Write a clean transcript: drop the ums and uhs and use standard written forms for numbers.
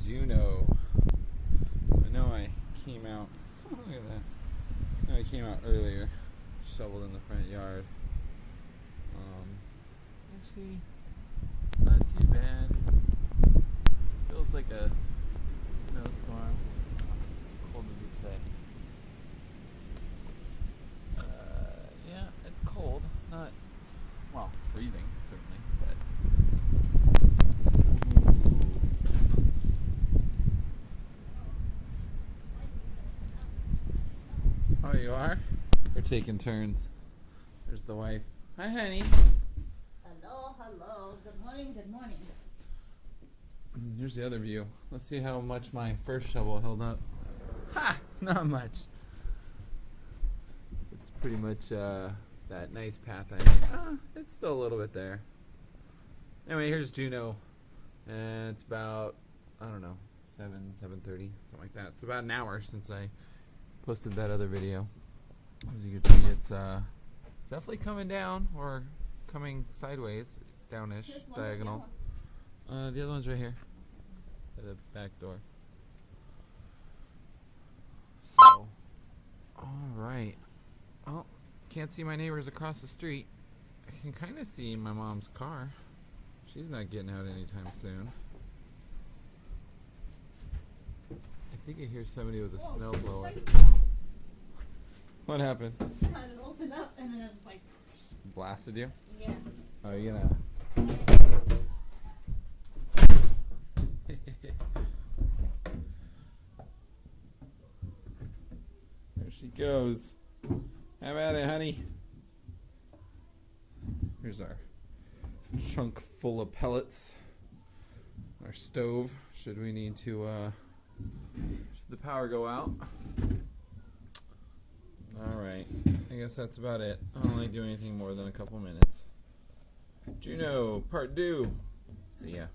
Juno. I know I came out. Look at that. I know I came out earlier. Shoveled in the front yard. Actually, not too bad. Feels like a snowstorm. How cold does it say? Yeah, it's cold. Not well. It's freezing certainly, but. Oh, you are? We're taking turns. There's the wife. Hi, honey. Hello, hello. Good morning, good morning. Here's the other view. Let's see how much my first shovel held up. Ha! Not much. It's pretty much that nice path it's still a little bit there. Anyway, here's Juno. And it's about, I don't know, 7:30, something like that. It's about an hour since I posted that other video. As you can see, it's definitely coming down, or coming sideways, downish, diagonal. The other one's right here, at the back door. So, alright. Oh, can't see my neighbors across the street. I can kind of see my mom's car. She's not getting out anytime soon. I think I hear somebody with a snowblower. What happened? It just opened up and then it just like Blasted you? yeah. Oh, you gonna? There she goes. Have at it, honey. Here's our trunk full of pellets. Our stove, should we need to, should the power go out. Alright, I guess that's about it. I'll only do anything more than a couple minutes. Juno, part 2. See ya.